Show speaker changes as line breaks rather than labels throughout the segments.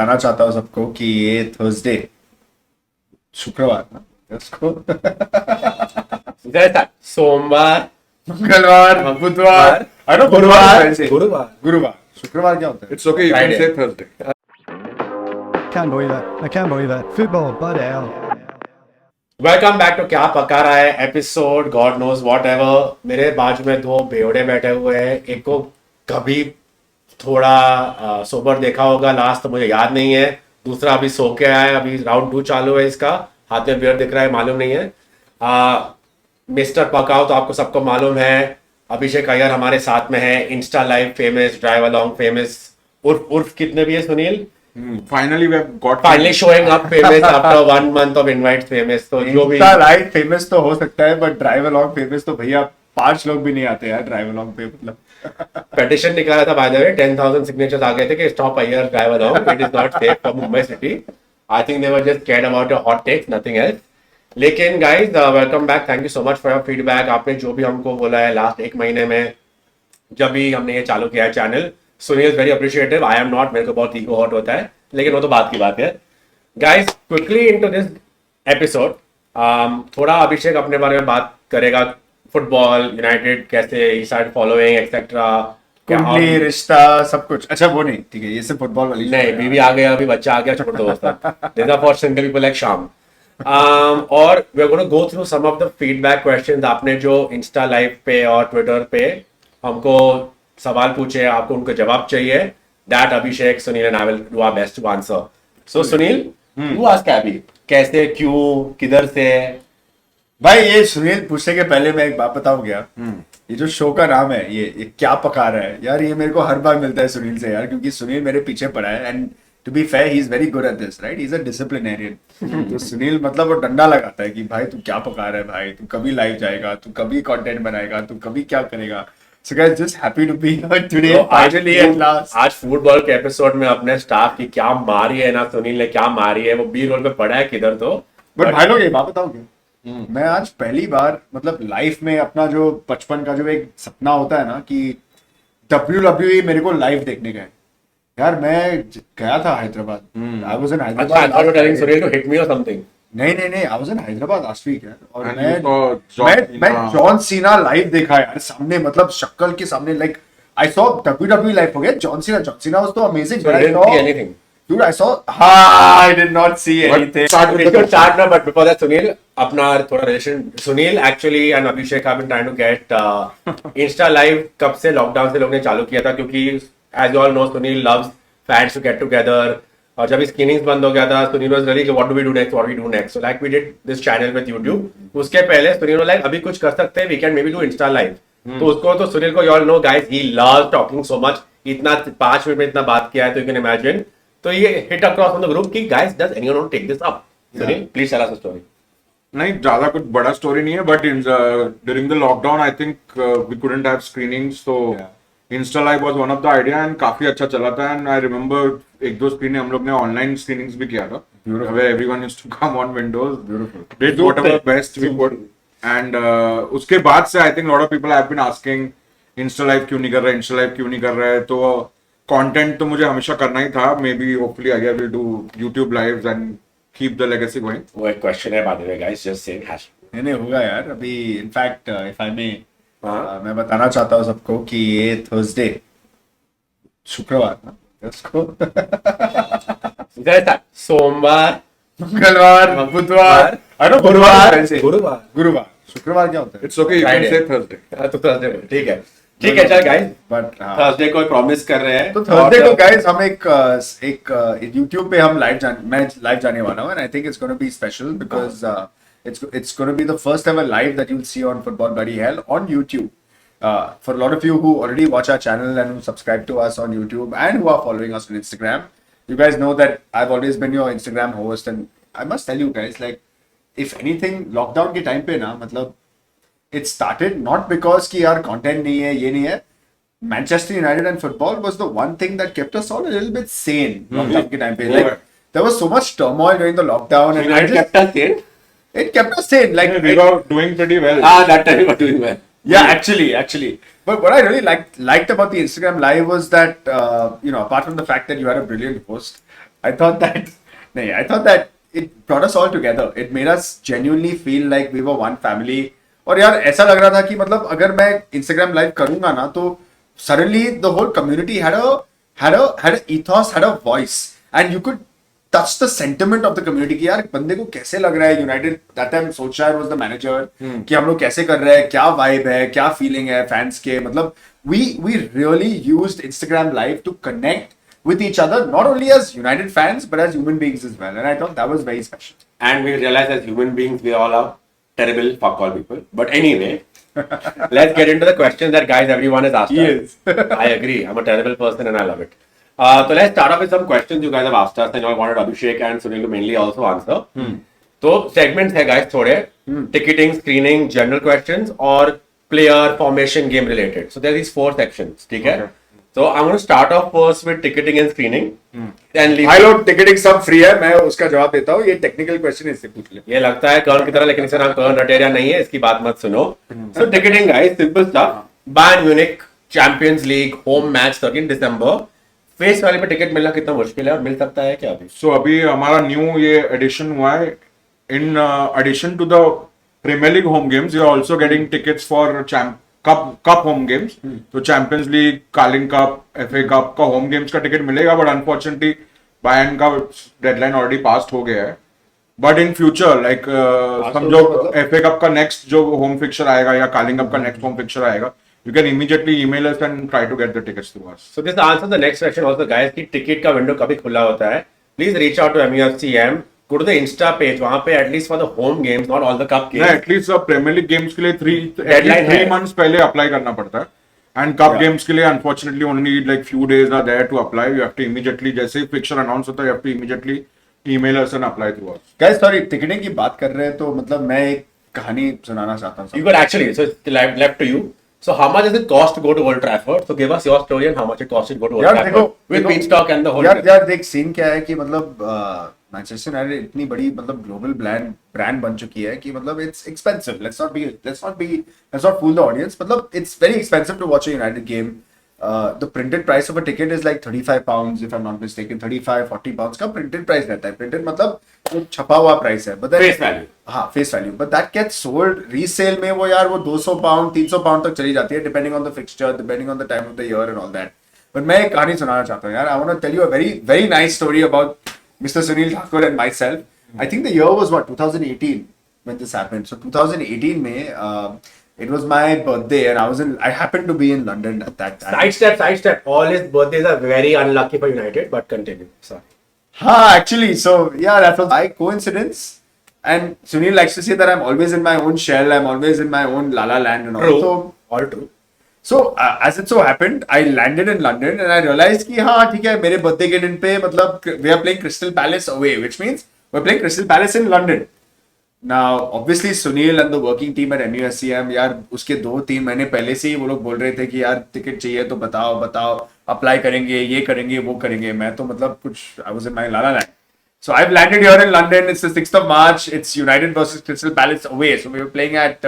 बताना चाहता हूँ सबको कि ये थर्सडे शुक्रवार ना उसको
जैसा सोमवार,
मंगलवार, बुधवार, अरे
गुरुवार,
गुरुवार, शुक्रवार क्या होता है?
It's okay, you can
Friday.
say Thursday.
Can't believe it. I can't believe it. Football, bloody hell.
Welcome back to क्या पका रहा है episode God knows whatever. मेरे बाजू में दो बेवड़े बैठे हुए हैं। एक को कभी थोड़ा सोबर देखा होगा लास्ट, तो मुझे याद नहीं है। दूसरा अभी सो के आया है, अभी राउंड 2 चालू है इसका। हाथ में बियर दिख रहा है, मालूम नहीं है। मिस्टर पकाओ तो आपको सबको मालूम है। अभिषेक अय्यर हमारे साथ में है, Insta live famous, drive along famous, उर्फ उर्फ कितने भी है Sunil.
Finally, we have got
finally showing up famous after 1 month of invite famous. तो जो भी
लाइव फेमस तो हो सकता है, बट ड्राइव अलोंग फेमस तो भैया 5 लोग भी नहीं आते यार ड्राइव अलोंग पे। मतलब
पेटिशन निकाला था बाय द वे, 10,000 सिग्नेचर्स आ गए थे कि stop Iyer drive along, it is not safe for Mumbai city. I think they were just cared about your hot takes, nothing else. लेकिन guys welcome back, thank you so much for your feedback. आपने जो भी हमको बोला है last 1 महीने में जब भी हमने ये चालू किया है channel, Sunil is very appreciative. I am not, मेरे को बहुत ईगो हर्ट होता है, लेकिन वो तो बात की बात है। Guys quickly into this episode, थोड़ा अभिषेक अपने बारे में बात करेगा। फुटबॉल, यूनाइटेड कैसे ही स्टार्ट फॉलोइंग एक्सेट्रा,
कुंडली, रिश्ता, सब कुछ। अच्छा वो नहीं, ठीक है, ये सिर्फ फुटबॉल वाली
नहीं, बीवी आ गया, अभी बच्चा आ गया, छोड़ दो उसका for single people like Shaam. और we are gonna go through some of the feedback questions. आपने जो इंस्टा लाइव पे और ट्विटर पे हमको सवाल पूछे, आपको उनके जवाब चाहिए। That Abhishek, Sunil and I will do our best to answer. So Sunil, तू आस्क अभी कैसे, क्यों, किधर से।
भाई ये सुनील पूछने के पहले मैं एक बात बताऊं क्या? ये जो शो का नाम है, ये क्या पका रहा है यार, ये मेरे को हर बार मिलता है सुनील से यार, क्योंकि सुनील मेरे पीछे पड़ा है। And to be fair, he is very good at this, right? He is a disciplinarian. तो सुनील मतलब वो डंडा लगाता है कि भाई तू क्या पका रहा है, भाई तू कभी लाइव जाएगा, तू कभी कंटेंट बनाएगा, तू कभी क्या करेगा। So guys, just happy to be here today,
तो
finally at last.
आज फुटबॉल के एपिसोड में अपने स्टाफ की क्या मारी है ना, सुनील ने क्या मारी है, वो बी रोल पे पड़ा है किधर तो।
बट भाई लोग एक बात बताओ क्या, मैं आज पहली बार मतलब लाइफ में अपना जो बचपन का जो एक सपना होता है ना कि WWE मेरे को लाइव देखने का है यार। मैं गया था हैदराबाद, आई वाज इन
अच्छा, I thought you were telling Sunil to hit me or something.
नहीं, I was in Hyderabad last week यार। और
And you saw John
मैं
Cena.
जॉन सीना लाइव देखा यार सामने, मतलब शक्ल के सामने। Like I saw WWE live हो गया, जॉन सीना वाज तो amazing.
So you didn't see anything.
Dude, I saw. I did not see anything.
Start with
It
the
should start now, but before that, Sunil, अपना थोड़ा relation. Sunil actually and Abhishek have been trying to get Insta Live कब से lockdown से लोग ने चालू किया था, क्योंकि as you all know, Sunil loves fans to get together. और जब स्क्रीनिंग्स बंद हो गया था, Sunil was really what do we do next, so like we did this channel with YouTube। उसके पहले सुनील वाज लाइक अभी कुछ कर सकते हैं, we can maybe do insta live. तो उसको तो सुनील को you all know guys, he loves talking so much. इतना 5 मिनट में इतना बात किया है, तो यू कैन इमेजिन। तो ये hit across on the group कि guys does anyone want to take this up. Sunil please tell us a story.
नहीं, ज्यादा कुछ बड़ा स्टोरी नहीं है, but during the lockdown I think we couldn't have screenings, तो insta live was one of the idea and काफी अच्छा चला था। एंड आई रिमेंबर 1-2 स्क्रीनिंग हम लोग ने ऑनलाइन स्क्रीनिंग्स भी किया था, where everyone used to come on Windows, did whatever best we could. And उसके बाद से I think lot of people have been asking insta live क्यों नहीं कर रहे। तो कंटेंट तो मुझे हमेशा करना ही था। May be hopefully I will do YouTube lives and keep the legacy going.
वो एक क्वेश्चन है bye the way guys, just saying hash.
नहीं होगा यार अभी। इनफैक्ट इफ आई मे, मैं बताना चाहता हूँ सबको कि ये थर्सडे शुक्रवार ना उसको
जैसा सोमवार,
मंगलवार, बुधवार, अरे
गुरुवार,
शुक्रवार क्या होता है?
It's okay, you can
Friday.
से थर्सडे।
तो थर्सडे ठीक है चल गाइस,
बट
थर्सडे को प्रॉमिस कर रहे हैं।
तो थर्सडे को गाइस हम एक YouTube पे हम मैं लाइव जाने वाला हूँ। And I think it's gonna be special because it's going to be the first ever live that you'll see on Football Bloody Hell on YouTube. For a lot of you who already watch our channel and who subscribe to us on YouTube and who are following us on Instagram, you guys know that I've always been your Instagram host. And I must tell you guys, like, if anything, lockdown के time पे ना, मतलब, it started not because कि यार content नहीं है, ये नहीं है. Manchester United and football was the one thing that kept us all a little bit sane lockdown के time पे. Like, there was so much turmoil during the lockdown, and
United kept us sane.
It kept us sane. Like
We were doing pretty well.
That time we were doing well.
Yeah, actually. But what I really liked about the Instagram live was that, apart from the fact that you had a brilliant host, I thought that नहीं, I thought that it brought us all together. It made us genuinely feel like we were one family. और यार ऐसा लग रहा था कि मतलब अगर मैं Instagram live करूंगा ना तो suddenly the whole community had a ethos, had a voice, and you could touch the sentiment of the community कि यार बंदे को कैसे लग रहा है United. That time Solskjaer was the manager. कि हम लोग कैसे कर रहे हैं, क्या vibe है, क्या feeling है fans के. मतलब we really used Instagram live to connect with each other, not only as United fans but as human beings as well. And I thought that was very special.
And we realized as human beings, we all are terrible fuck all people. But anyway, let's get into the questions that guys everyone has asked us.
Yes.
I agree. I'm a terrible person and I love it. So let's start off with some questions you guys have asked us and you all wanted Abhishek and Sunil to mainly also answer. So segments है guys थोड़े ticketing, screening, general questions और player formation game related. So there are these 4 sections. ठीक है? So I'm going to start off first with ticketing and screening. Then leave.
भाई लोग ticketing सब free है, मैं उसका जवाब देता हूँ. ये टेक्निकल क्वेश्चन इससे पूछ ले.
ये लगता है कर्ण की तरह लेकिन इसका नाम कर्ण रटेरिया नहीं है, इसकी बात मत सुनो. So ticketing guys, simple stuff. Bayern Munich Champions League home match 13 December. Face value पे टिकट मिलना कितना मुश्किल है और मिल सकता है क्या अभी?
So अभी हमारा न्यू ये एडिशन हुआ है. In addition to the Premier League home games, you are also getting tickets for cup home games. तो champions league, curling cup, FA cup का होम गेम्स का टिकट मिलेगा. बट अनफॉर्चुनेटली बायर्न का deadline already pass हो गया है. But in future like समझो FA cup का नेक्स्ट जो होम फिक्चर आएगा या कार्लिंग कप का नेक्स्ट होम फिक्चर आएगा, you can immediately email us and try to get the tickets through us.
So this answers the next question also guys कि ticket का window कभी खुला होता है. Please reach out to MUFCM. Go to the Insta page. वहाँ पे at least for the home games, not all the cup games.
At least premier league games के लिए
Deadline है.
3 months पहले अप्लाई करना पड़ता है. एंड कप गेम्स के लिए unfortunately only like few days are there to apply. You have to immediately जैसे ही फिक्चर अनाउंस होता है you have to immediately email us and apply through us.
Guys, sorry, ticketing की बात कर रहे हैं तो मतलब मैं एक कहानी सुनाना चाहता हूँ.
You could actually, so it's left to you. So how much does it cost to go to Old Trafford? So give us your story and how much it costs to go to Old
यार
Trafford
देखो
with Beanstalk and the whole.
यार देख scene क्या है कि मतलब Manchester United इतनी बड़ी मतलब ग्लोबल ब्रांड बन चुकी है कि मतलब it's expensive. Let's not fool the audience. मतलब it's very expensive to watch a United game. The printed price of a ticket is like 35 pounds if I'm not mistaken. 35-40 pounds का printed price रहता है. Printed मतलब जो छपा हुआ price है. But then,
Face value.
हाँ, face value. But that gets sold resale में वो यार वो 200 pound 300 pound तक चली जाती है depending on the fixture, depending on the time of the year and all that. But मैं एक कहानी सुनाना चाहता हूँ यार. I want to tell you a very nice story about Mr. Sunil Thakur and myself. I think the year was what 2018 when this happened. So 2018 में it was my birthday and I happened to be in London at that time.
Sidestep. All his birthdays are very unlucky for United, but continue. Sorry.
Actually, so yeah, that was by coincidence. And Sunil likes to say that I'm always in my own shell. I'm always in my own la la land and all.
True.
So,
All true.
So as it so happened, I landed in London and I realized कि हाँ ठीक है मेरे birthday के दिन पे मतलब we are playing Crystal Palace away, which means we're playing Crystal Palace in London. Now obviously Sunil and the working team at MUFCM यार उसके 2-3 महीने पहले से ही वो लोग बोल रहे थे कि यार टिकट चाहिए तो बताओ अप्लाई करेंगे ये करेंगे वो करेंगे. मैं तो मतलब कुछ I was in my la la land. So I've landed here in London. It's the 6th of March. It's United versus Crystal Palace away. So we were playing at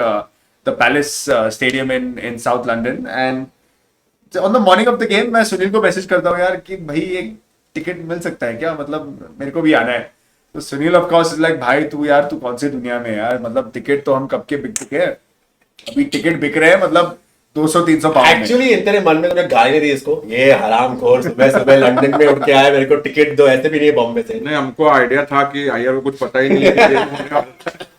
the Palace Stadium in South London. And on the morning of the game, मैं सुनील को message करता हूँ यार कि भाई एक ticket मिल सकता है क्या, मतलब मेरे को भी आना है. तो Sunil of course is like भाई तू कौन सी दुनिया में यार, मतलब टिकट तो हम कब के बिक चुके हैं, अभी टिकट बिक रहे हैं मतलब 200-300 पाउंड.
एक्चुअली इन तेरे मन में तूने गाली नहीं दी इसको, ये हरामखोर सुबह लंदन में उठ के आया, मेरे को टिकट दो, ऐसे भी नहीं बॉम्बे से.
नहीं, हमको आइडिया था कि आईआर को कुछ पता ही नहीं है.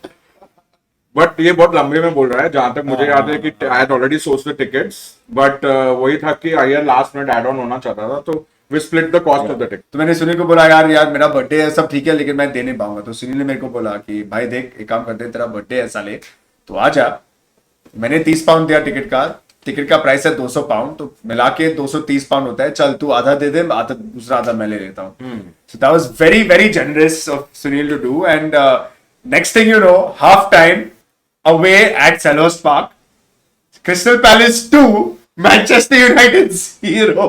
बट ये बहुत लंबे में बोल रहा है. जहां तक मुझे याद है कि I had already sourced the tickets, but वही था कि आईआर लास्ट मिनट ऐड ऑन होना चाहता था, तो we split the cost of the ticket.
तो मैंने सुनील को बोला यार मेरा बर्थडे है, सब ठीक है लेकिन मैं दे नहीं पाऊंगा. तो सुनील ने मेरे को बोला कि भाई देख एक काम करते हैं, तेरा बर्थडे है साले तो आ जा. मैंने 30 पाउंड दिया टिकट का. टिकट का प्राइस है 200 पाउंड, तो मिला के 230 पाउंड होता है. चल तू आधा दे दे, आधा दूसरा आधा मैं ले लेता हूँ. So that was very generous of Sunil to do. And next thing you know, half time away at Selhurst Park, Crystal Palace 2, Manchester United 0.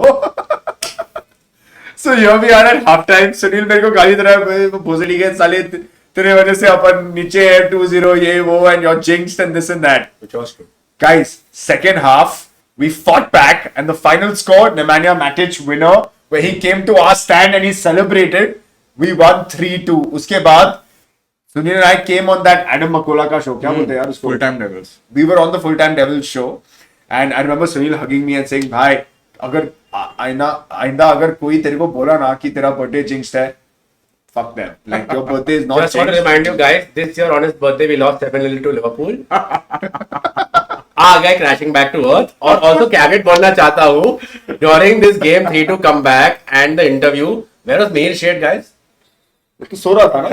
So here we are at half time. Sunil मेरे को गाली दे रहा है, भोसड़ी के साले तेरे वजह से अपन नीचे है 2-0 ये वो, and you're jinxed and this and that.
Which was true.
Guys, second half we fought back and the final score, Nemanja Matic winner, where he came to our stand and he celebrated. We won 3-2. उसके बाद Sunil and I came on that Adam McCullough का show. क्या बोलते हैं यार उसको?
Full time Devils.
We were on the Full Time Devils show, and I remember Sunil hugging me and saying, "भाई, अगर आइंदा अगर कोई तेरे को बोला ना कि तेरा बर्थडे जिंक्स्ड है, fuck them. Like your birthday is not
Just want to
jinxed."
remind you guys, this year on his birthday we lost 7-0 to Liverpool. आ गए crashing back to earth. और also caveat बोलना चाहता हूँ, during this game 3-2 comeback and the interview, where was Mihir Sheth, guys?
तो सो रहा था ना?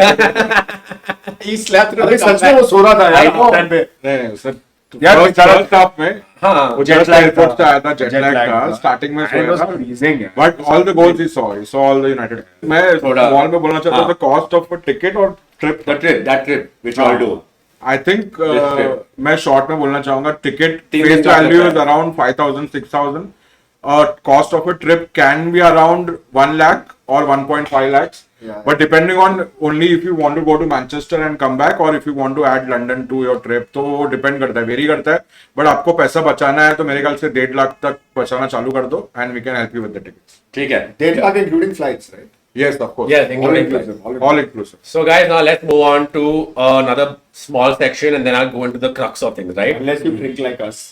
He slept through
अभी
the
सच में वो
comeback.
सो रहा था
I
यार
know.
उस time पे.
नहीं सर
यार
फर्स्ट
बेचारा
हाफ में
हाँ,
वो
jet
जस्ट
lag
एयरपोर्ट
था.
से आया था, जेट
Jet
लैग
lag
था,
था.
स्टार्टिंग में
And it
सोया
was
था,
freezing, यार.
But all the goals he saw all the United. मैं
थोड़ा-
मॉल में बोलना चाहता
हाँ.
था कॉस्ट ऑफ अ टिकट और trip.
that trip, which you all do.
I think
This trip.
मैं शॉर्ट में बोलना चाहूंगा टिकट
तीन
फेस
दिन का
वैल्यू
रहता
इज
है.
अराउंड 5,000 6,000 और cost of a trip can be around 1 lakh or 1.5 lakhs.
Yeah.
But depending on only if you want to go to Manchester and come back or if you want to add London to your trip, तो वो depend करता है, very करता है। But आपको पैसा बचाना है तो मेरे ख्याल से 1.5 लाख तक बचाना चालू कर दो and we can help you with the tickets.
ठीक है।
1.5 lakh including flights, right?
Yes, of course.
Yes,
All
including
inclusive.
flights.
All inclusive.
So guys, now let's move on to another small section and then I'll go into the crux of things, right?
Unless you drink like us.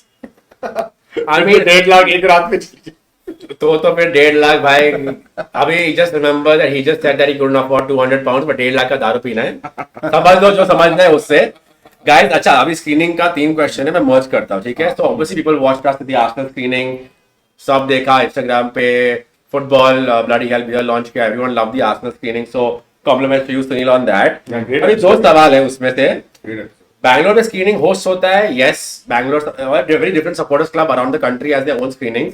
I mean,
1.5 lakh एक रात में.
तो फिर 1.5 लाख भाई, अभी just remember that he just said that he couldn't afford 200 pounds, but 1.5 lakh का दारू पीना है। समझ लो जो समझना है उससे। Guys, अच्छा अभी स्क्रीनिंग का 3 क्वेश्चन है, मैं मर्ज करता हूँ, ठीक है? So obviously people watched us the Arsenal screening, सब देखा इंस्टाग्राम पे, football bloody hell beer launch किया, everyone loved the Arsenal screening, so compliments to you Sunil on that।
Yeah, great
अभी 2 सवाल है उसमें से।
Great.
बैंगलोर में स्क्रीनिंग होस्ट होता है, yes, Bangalore very different supporters club around the country has their own screening.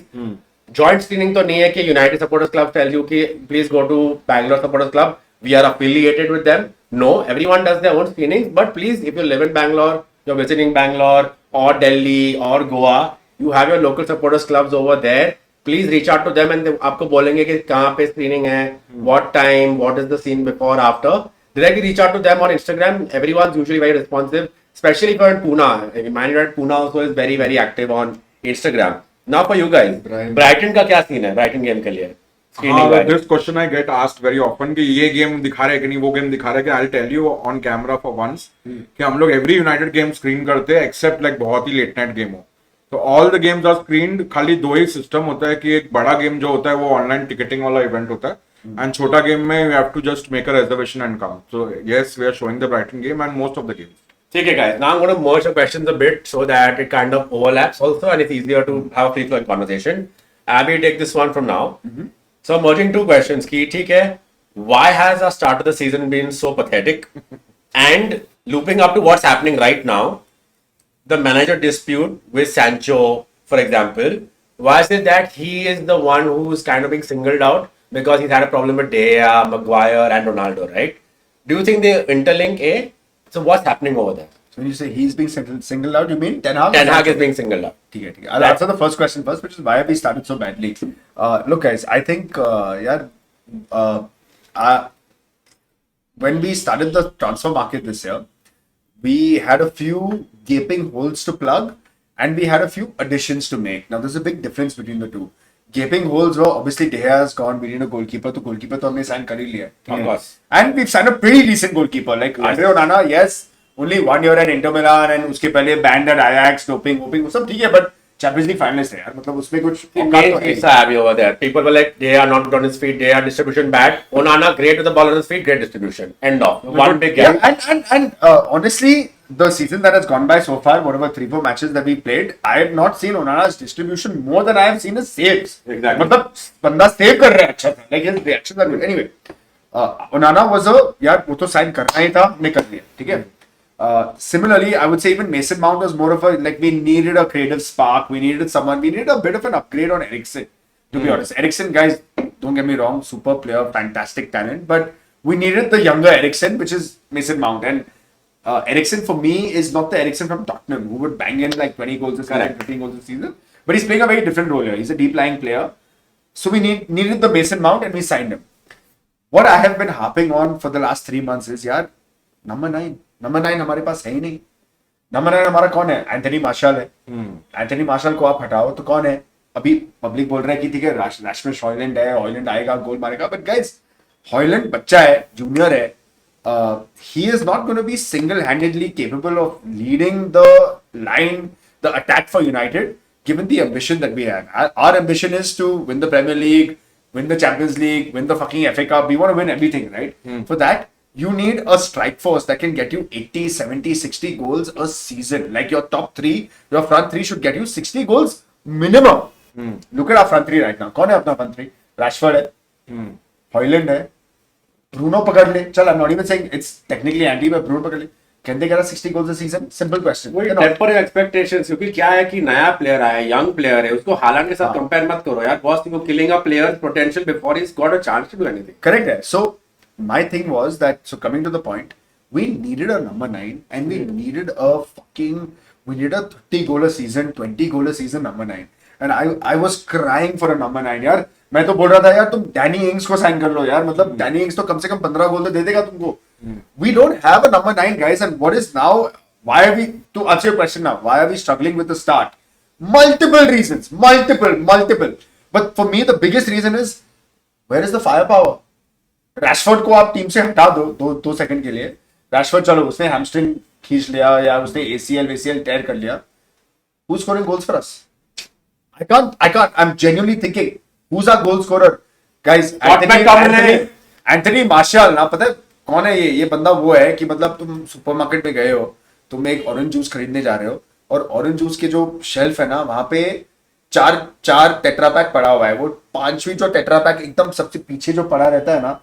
Joint screening तो नहीं है कि United supporters club tell you कि please go to Bangalore supporters club, we are affiliated with them. No, everyone does their own screening, but please if you live in Bangalore, you are visiting Bangalore और दिल्ली और Goa, you have your local supporters clubs over there, please reach out to them and आपको बोलेंगे कि कहाँ पे screening है, what time, what is the scene before after. Directly reach out to them on Instagram. Everyone's usually very responsive, especially if you're in Pune. Man United Pune also is very, very active on Instagram. Now for you guys, Brighton का क्या scene है Brighton game के लिए? Screening wise.
This question I get asked very often कि ये game दिखा रहे हैं कि नहीं, वो गेम दिखा रहे हैं कि, I tell you on camera for once कि हम लोग एवरी यूनाइटेड गेम स्क्रीन करते हैं एक्सेप्ट लाइक बहुत ही लेट नाइट गेम हो, तो all the games are screened. खाली 2 ही सिस्टम होता है कि एक बड़ा गेम जो होता है वो ऑनलाइन टिकटिंग वाला इवेंट होता है, एंड छोटा गेम में you have to just make a reservation and come. So yes, we are showing the Brighton game and most of the games.
ठीक है guys, now I'm going to merge the questions a bit so that it kind of overlaps also and it's easier to have a free flowing conversation. Abby, take this one from now. So merging 2 questions की, ठीक है, why has our start of the season been so pathetic? And looping up to what's happening right now, the manager dispute with Sancho, for example, why is it that he is the one who's kind of being singled out because he's had a problem with De Gea, Maguire and Ronaldo, right? Do you think they interlink, So what's happening over there?
So when you say he's being singled out, you mean Ten Hag?
Ten Hag is being singled out.
ठीक है. I'll answer the first question first, which is why have we started so badly? Look, guys, I think, when we started the transfer market this year, we had a few gaping holes to plug, and we had a few additions to make. Now, there's a big difference between the two. Gaping holes were obviously De Gea is gone. We need a goalkeeper. तो goalkeeper तो हमने sign कर ही लिया.
Of course.
And we've signed a pretty decent goalkeeper. Like Andre Onana, yes, only 1 year at Inter Milan and उसके पहले banned at Ajax, doping, वो सब ठीक है, but Champions League finalist है यार, मतलब उसमें कुछ औकात तो है
It's Abby over there. People were like, they are not good on his feet. They are distribution bad. Onana great with the ball on his feet. Great distribution. End of. One big gap.
Yeah, and honestly, the season that has gone by so far, whatever 3-4 matches that we played, I have not seen Onana's distribution more than I have seen his saves.
Exactly.
मतलब बंदा save कर रहा है अच्छा था. Like his reactions are good. Anyway, Onana was यार वो तो sign करना ही था, हमने कर लिया, ठीक है. Similarly, I would say even Mason Mount was more of a, like, we needed a creative spark. We needed a bit of an upgrade on Eriksen, to be honest. Eriksen, guys, don't get me wrong, super player, fantastic talent, but we needed the younger Eriksen, which is Mason Mount. And Eriksen for me is not the Eriksen from Tottenham who would bang in like 20 goals a season, 15 goals a season, but he's playing a very different role here. He's a deep lying player. So we needed the Mason Mount and we signed him. What I have been harping on for the last 3 months is, यार, number 9 हमारे पास है ही नहीं. Number 9 हमारा कौन है? Anthony martial है. Anthony martial को आप हटाओ तो कौन है? अभी पब्लिक बोल रहा है कि ठीक है, राशमिश हॉयलैंड है, हॉयलैंड आएगा, गोल मारेगा, बट गाइस, हॉयलैंड बच्चा है, जूनियर है. He is not going to be single-handedly capable of leading the line, the attack for United, given the ambition that we have. Our ambition is to win the Premier League, win the Champions League, win the fucking FA Cup. We want to win everything, right? For that, you need a strike force that can get you 80, 70, 60 goals a season. Like your top three, your front three should get you 60 goals minimum. Look at our front three right now. कौन है अपना front three? Rashford है, Højlund है, Bruno पकड़ ले. चल, I'm not even saying it's technically anti, but Bruno पकड़ ले. Can they get us 60 goals a season? Simple question.
वही
Cannot.
टेम्पर एक्सपेक्टेशंस, क्योंकि क्या है कि नया प्लेयर आया, यंग प्लेयर है, उसको हालांड के साथ कंपेयर मत करो यार. Boss you killing a player potential before he's got a chance to do anything.
Correct है. So my thing was that, so coming to the point, we needed a number 9 and we needed a 30 goal a season, 20 goal a season number 9. And I was crying for a number 9 यार. मैं तो बोल रहा था यार, तुम Danny इंग्स को sign कर लो यार. मतलब डैनी इंग्स तो कम से कम 15 गोल तो दे देगा तुमको. We don't have a number 9 guys, and what is now, why are we, to answer your question now, why are we struggling with the start? Multiple reasons, multiple. But for me the biggest reason is, where is the firepower? Rashford को आप team से हटा दो 2 second के लिए. Rashford चलो उसने hamstring खींच लिया या उसने ACL टेयर कर लिया. Who's scoring goals for us? I can't. I'm genuinely thinking, who's our goal scorer? Guys, Anthony Martial ना, पता है कौन है ये बंदा वो है कि मतलब तुम सुपरमार्केट में गए हो, तुम एक ऑरेंज जूस खरीदने जा रहे हो और ऑरेंज जूस के जो शेल्फ है ना, वहां पे चार टेट्रा पैक पड़ा हुआ है. वो 5वीं जो टेट्रा पैक एकदम सबसे पीछे जो पड़ा रहता है ना,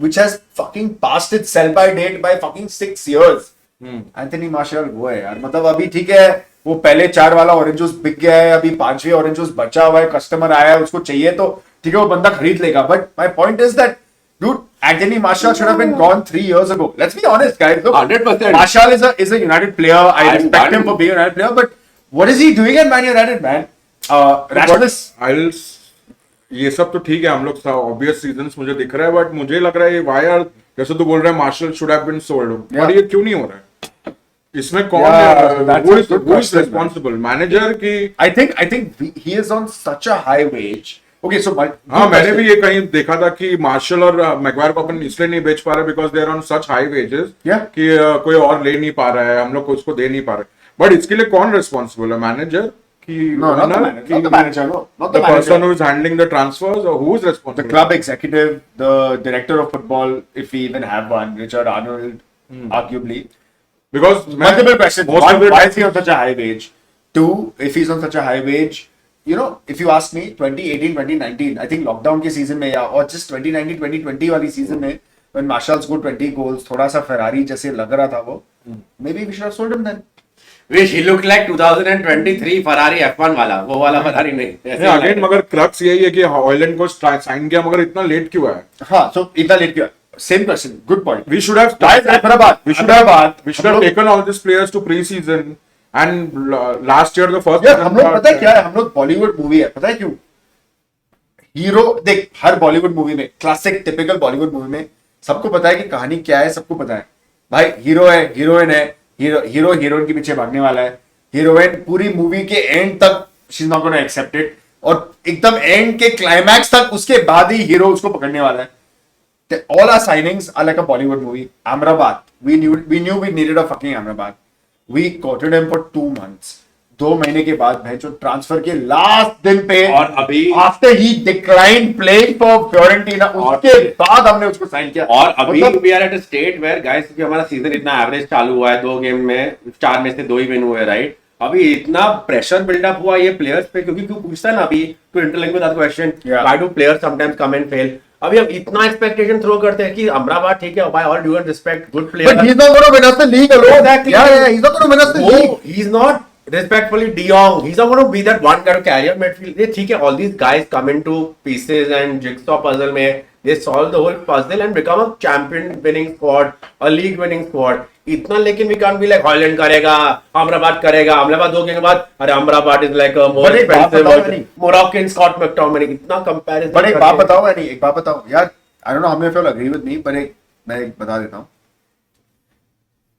which has fucking passed its sell by date by fucking 6 years. Anthony Martial वो है यार. मतलब अभी ठीक है, वो पहले 4 वाला ऑरेंज जूस बिक गया है, अभी 5वीं ऑरेंज जूस बचा हुआ है, कस्टमर आया है, उसको चाहिए तो ठीक है वो बंदा खरीद लेगा. But my point is that dude, Anthony Martial should have been gone 3 years ago. Let's be honest, guys. Look,
100%.
Martial is a United player. I respect him for being a United player, but what is he doing at Man United, man? Rasmus.
ये सब तो ठीक है, हम लोग obvious reasons मुझे दिख रहा है, बट मुझे लग रहा है वाई आर, जैसे तू बोल रहा है Martial should have been sold, पर ये क्यों नहीं हो रहा है? इसमें कौन who is responsible? मैनेजर की?
I think he is on such a high wage. Okay, so
हाँ, मैंने भी ये कहीं देखा था कि मार्शल और मैगवायर को अपन इसलिए नहीं बेच पा रहे because they are on such high wages कि कोई और ले नहीं पा रहा है, हम लोग उसको दे नहीं पा रहे. बट इसके लिए कौन रिस्पॉन्सिबल है? मैनेजर की?
not the manager, not
the person who is handling the transfers, or who is responsible?
The club executive, the director of football, if we even have one, Richard Arnold, arguably.
Because
multiple questions. One, why is he on such a high wage? 2, if he's on such a high wage, you know, if you ask me, 2018, 2019, I think lockdown के season में या और just 2019, 2020 वाली season में, when Martial scored 20 goals, थोड़ा सा Ferrari जैसे लग रहा था वो, maybe we should have sold him then.
Wish he looked like 2023 Ferrari F1 वाला, वो वाला Ferrari नहीं.
अगेन मगर क्रक्स यही है कि हॉयलैंड को साइन किया मगर इतना लेट क्यों है?
हाँ, so इतना लेट क्यों? Same question, good point.
We should have taken all these players to pre-season. And last year the first
यार हम लोग पता है क्या है, हम लोग बॉलीवुड मूवी है, पता है क्यों? हीरो देख, हर बॉलीवुड मूवी में, क्लासिक टिपिकल बॉलीवुड मूवी में सबको पता है कि कहानी क्या है, सबको पता है भाई. हीरो है, हीरोइन है, हीरो हीरोइन के पीछे भागने वाला है, हीरोइन पूरी मूवी के एंड तक she is not gonna accept it, और एकदम एंड के क्लाइमैक्स तक उसके बाद ही हीरो उसको पकड़ने वाला है. All our signings are like a Bollywood movie. Amrabat, we knew we needed a fucking Amrabat. We courted him for 2 months. 2 महीने के बाद भाई जो ट्रांसफर के लास्ट दिन पे,
और अभी
after he declined playing for Fiorentina, उसके बाद हमने उसको साइन किया.
और अभी we are at a state where guys, क्योंकि हमारा सीजन इतना एवरेज चालू हुआ है, 2 गेम में 4 में से 2 ही विन हुए, राइट? अभी इतना प्रेशर बिल्डअप हुआ ये प्लेयर्स पे, क्योंकि क्यों पूछता है ना अभी to interlink with that question, why do players sometimes come and fail. अभी हम इतना एक्सपेक्टेशन थ्रो करते हैं कि अमराबाद ठीक है, by all due and respect, good player,
but he's not going to win us the league alone.
Exactly.
Yeah, he's not going to win us the league.
He's not respectfully De Jong. He's not going to be that one guy to carry up midfield. ये ठीक है, all these guys come into pieces and jigsaw puzzle में they solve the whole puzzle and become a champion winning squad, a league winning squad. इतना लेकिन we can't be like Holland करेगा, अमराबाद करेगा, Amrabad 2 game के बाद अरे Amrabad is like a more expensive Moroccan Scott McTominay, इतना comparison.
But एक बात बताओ यानी, एक बात बताओ यार, I don't know how many of you all agree with me, but मैं एक बता देता हूँ.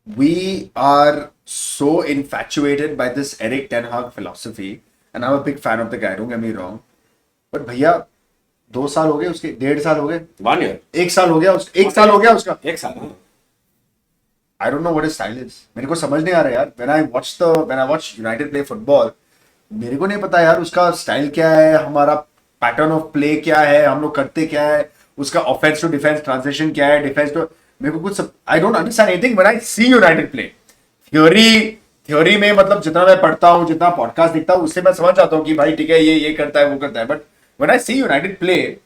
We are so infatuated by this Erik ten Hag philosophy, and I'm a big fan of the guy, don't get me wrong. But भैया, 2 साल हो गए उसके, 1.5 साल हो गए,
1 year,
1 साल हो गया उसका, 1 साल हो गया उसका।
1 साल, हाँ।
I don't know what his style is. मेरे को समझ नहीं आ रहा यार। When I watch United play football, मेरे को नहीं पता यार उसका स्टाइल क्या है, हमारा पैटर्न ऑफ प्ले क्या है, हम लोग करते क्या है, उसका ऑफेंस टू डिफेंस ट्रांजिशन क्या है, डिफेंस टू, मेरे को कुछ I don't understand anything when I see United play. Theory में मतलब जितना मैं पढ़ता हूँ, जितना पॉडकास्ट देखता हूँ, उससे मैं समझ जाता हूँ कि भाई ठीक है ये करता है, वो करता है, but when I see United play,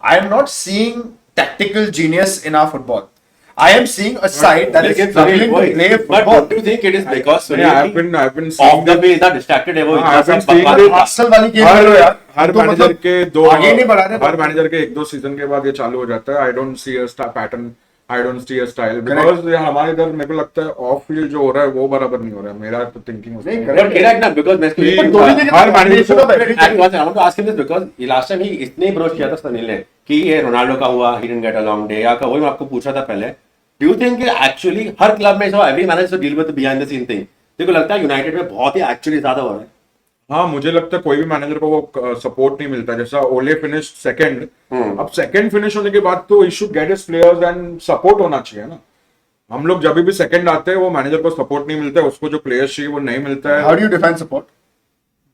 I am not seeing tactical genius in our football. I am seeing a side that is struggling to play
But
football.
don't you think it is because
Yeah, I've been
off
seeing
the way इतना distracted है वो,
हाँ,
इतना
I've been
सब
seeing
बकवास
it.
करता है।
Arsenal वाली गेम
हर
खेलो यार,
हर
तो
मैनेजर
मतलब
के दो
आगे नहीं बढ़ा रहे,
हर मैनेजर के 1-2 सीजन के बाद ये चालू हो जाता है। I don't see a pattern, I don't see a style, because हमारे इधर मेरे को लगता है ऑफ फील्ड जो हो रहा है वो बराबर नहीं हो रहा है। मेरा तो थिंकिंग
नहीं,
है।
But correct ना, because मैं इसको-
But
धोनी ने
हर मैनेजर
सुनो
को
भाई,
I want to ask him this because last time he इतने ब्रोच किया था सुनील ने कि ये रोनाल्डो का हुआ, he didn't get along day या का, वही मैं आपको पूछा था पहले। Do you think actually her club में every manager deal with the behind the scene thing? देखो लगता है यूनाइटेड में बहुत ही एक्चुअली ज्यादा हो रहा है।
हाँ, मुझे लगता है कोई भी मैनेजर को वो सपोर्ट नहीं मिलता। जैसा ओले फिनिश सेकंड, अब सेकंड फिनिश होने के बाद तो he should get his players and support होना चाहिए ना। हम लोग जब भी सेकंड आते हैं वो मैनेजर को सपोर्ट नहीं मिलता है, उसको जो प्लेयर्स चाहिए वो नहीं मिलता
how
है।
do you define support?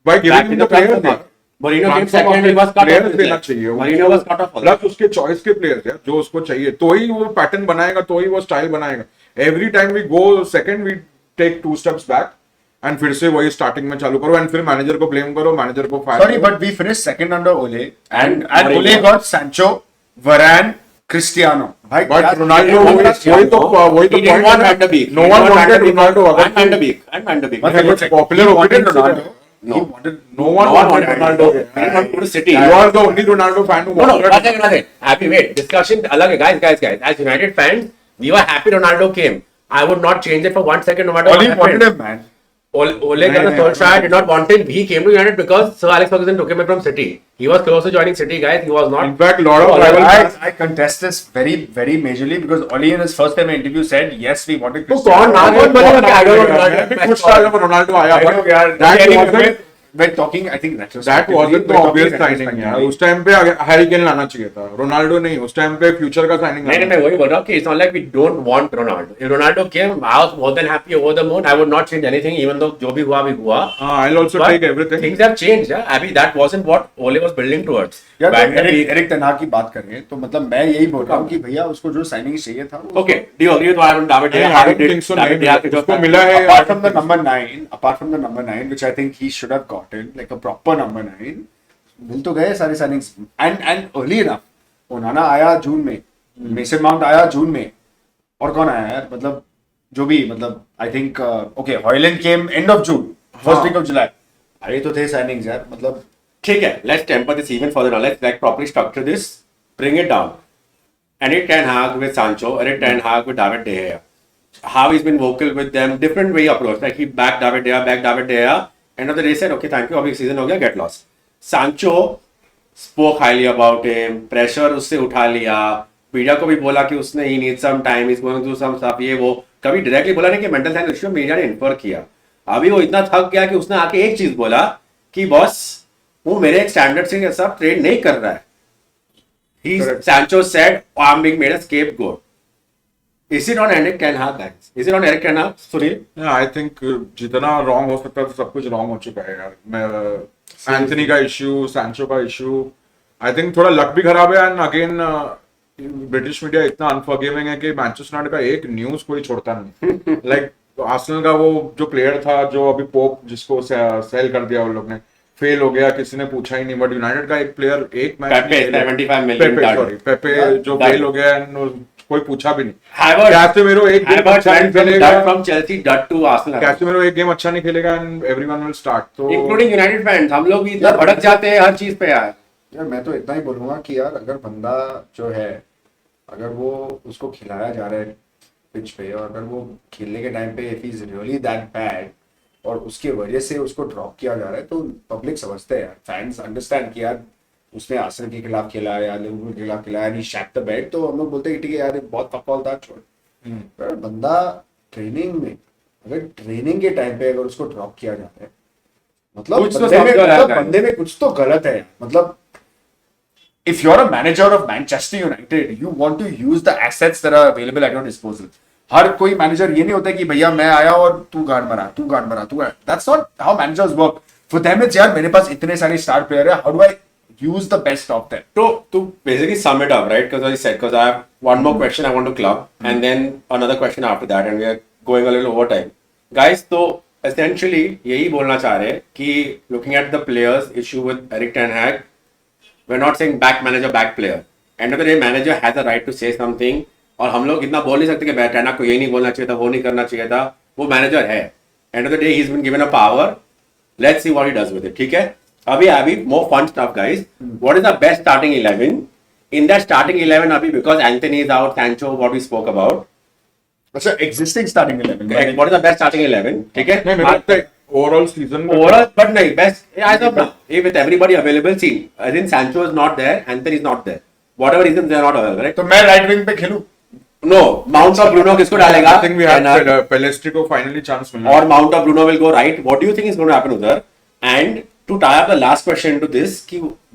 By
Back
giving
in
the
the transfer
players,
market. Mourinho came second, he was cut off
players
his
देना
list.
चाहिए,
Mourinho was cut off.
Plus उसके चॉइस के players है जो उसको चाहिए, तो ही वो पैटर्न बनाएगा, तो ही वो स्टाइल बनाएगा। Every time we go second we take 2 steps back and फिर से वही स्टार्टिंग में चालू करो एंड फिर मैनेजर को ब्लेम करो, मैनेजर को fire
Sorry, but we finished second under Ole, and
Mourinho.
Ole got Sancho, Varane, Cristiano. भाई
बट
क्या-
रोनाल्डो
He
वही
didn't
तो
want Van de Beek.
No one wanted Ronaldo.
And Van de Beek. And Van de Beek.
One second,
popular
he wanted
opinion
Ronaldo.
No.
He wanted
no one
No one
wanted
wanted
Ronaldo.
Ronaldo. He didn't want to go to City.
You are the only Ronaldo fan who
No, no,
wanted-
one second. Happy, wait. Discussion अलग है, guys. As United fans, we were happy Ronaldo came. I would not change it for 1 second, no matter
Ole
what
wanted
happened.
him, man.
Ole Gunnar Solskjaer did not want him. He came to United because Sir Alex Ferguson took him from City. He was close to joining City, guys. He was not.
In fact, lot of
No,
rival fans-
I contest this very, very majorly because Ole in his first time interview said yes, we wanted
तो
Cristiano.
कौन नाम कौन बनेगा कि I don't know
मैं भी
Ronaldo.
खुश था जब रोनाल्डो आया,
I
but
know, यार,
that
anyway,
wasn't-
we're talking, I think
that
retrospectively,
wasn't the
we're talking
obvious signing यार।
retrospectively.
उस टाइम पे हैरी केन लाना चाहिए था, रोनाल्डो नहीं। उस टाइम पे फ्यूचर का साइनिंग
नहीं, मैं वही बोल रहा हूँ कि it's not like we don't want Ronaldo. If Ronaldo came, I was more than happy over the moon. I would not change anything, even though जो भी हुआ भी हुआ.
I'll also
But
take everything.
Things have changed, yeah. Abhi, that wasn't what Ole was building towards.
यार
Van de Beek-
Erik ten हाग की बात कर रहे हैं तो मतलब मैं यही बोल रहा हूँ कि भैया उसको जो साइनिंग चाहिए था वो
Okay, do you agree with what David De
नहीं,
Gea?
I don't think so,
David
नहीं
De Gea के जो
उसको मिला है।
apart from the number 9 which I think he should have gotten like a proper number 9, मिल तो गए सारे साइनिंग्स and early enough। ओनाना आया जून में, मेसन माउंट आया जून में, और कौन आया यार, मतलब जो भी, मतलब I think okay Hojlund came end of June, first week of July. अरे तो थे साइनिंग्स यार, मतलब
ठीक है, let's temper this even further now. Let's like properly structure this, bring it down. Erik Ten Hag with Sancho, Erik Ten Hag with David De Gea. How he's been vocal with them, different way approach. Like he backed David De Gea. End of the day said, okay, thank you, अभी season हो गया, get lost. Sancho spoke highly about him, pressure उससे उठा लिया, media को भी बोला कि उसने he needs some time, he's going through some stuff, ये वो, कभी डायरेक्टली बोला नहीं कि मेंटल हेल्थ इश्यू, मीडिया ने इन्फर किया। अभी वो इतना थक गया कि उसने आके एक चीज बोला कि बॉस वो मेरे एक स्टैंडर्ड से सब ट्रेन नहीं कर रहा है। He
Correct.
Sancho said, I'm being made a scapegoat. Is it on Erik Ten Hag, guys? Is it on Erik Ten Hag, Sunil?
I think जितना रॉन्ग हो सकता है सब कुछ रॉन्ग हो चुका है यार। मैं एंथनी का इश्यू, सैंचो का इश्यू, आई थिंक थोड़ा लक भी खराब है। एंड अगेन ब्रिटिश मीडिया इतना अनफॉरगिविंग है कि मैनचेस्टर यूनाइटेड का एक न्यूज कोई छोड़ता नहीं। लाइक आर्सेनल का वो जो प्लेयर था जो अभी पोप जिसको सेल कर दिया उन लोग ने, फेल हो गया, किसी ने पूछा ही नहीं। बट यूनाइटेड का एक प्लेयर एक मैच
Pepe, 75 million
पेपे जो
Done.
फेल हो गया and कोई पूछा भी नहीं।
Havertz,
कैसेमिरो एक गेम
Havertz
अच्छा नहीं
went from
खेलेगा,
dud from Chelsea, dud to Arsenal.
Casemiro एक गेम अच्छा नहीं खेलेगा एंड एवरीवन विल स्टार्ट। तो
Including United fans, हम लोग भी इतना भड़क जाते हैं हर चीज पे यार।
यार मैं तो इतना ही बोलूंगा कि यार अगर बंदा जो है, अगर वो उसको खिलाया जा रहा है पिच पे, और अगर वो खेलने के टाइम पे if is really that bad और उसके वजह से उसको ड्रॉप किया जा रहा है, तो पब्लिक समझते हैं यार, फैंस अंडरस्टैंड कि यार उसने आर्सेनल के खिलाफ खेला है या लिवरपूल के खिलाफ खेला है, and he shake the bed, तो हम लोग बोलते हैं कि ठीक है यार ये बहुत फकौल था, छोड़। पर बंदा ट्रेनिंग में, अगर ट्रेनिंग के टाइम पे अगर उसको ड्रॉप किया जाता है, मतलब
कुछ तो
बंदे में,
समझो यार,
मतलब बंदे में कुछ तो गलत है। मतलब if you're a manager of Manchester United, you want to use the assets that are available at your disposal. हर कोई मैनेजर ये नहीं होता कि भैया मैं आया और तू गांड मरा. That's not how managers work. For them it's यार मेरे पास इतने सारे स्टार प्लेयर है, how do I use the best of them?
To basically sum it up, right? Because I said, because I have one more question I want to club, and then another question after that, and we are going a little over time. Guys, so essentially यही बोलना चाह रहे हैं कि looking at the players issue with Erik ten Hag, we're not saying back manager, back player. End of the day, manager has a right to say something. और हम लोग इतना बोल नहीं सकते कि टेन हाग को ये नहीं बोलना चाहिए था, वो नहीं करना चाहिए था. वो मैनेजर है. End of the day he is been given a power. Let's see what he does with it. ठीक है. अभी more fun stuff guys. What is the best starting 11? In that starting 11 अभी, because Anthony is out, Sancho, what we spoke about.
अच्छा, existing starting 11.
What is the best starting 11? ठीक है.
नहीं, मेरे लगता है ओवरऑल सीजन में
ओवरऑल बट नहीं best as of now with everybody available. See I think Sancho is not there, Anthony is not there, whatever reason they are not available, right?
तो मैं राइट विंग पे खेलूं?
No, Mount of Bruno किसको डालेगा?
I think we had Pelestri को finally chance मिला.
Or Mount of Bruno will go right. What do you think is going to happen Udhar? And to tie up the last question into this,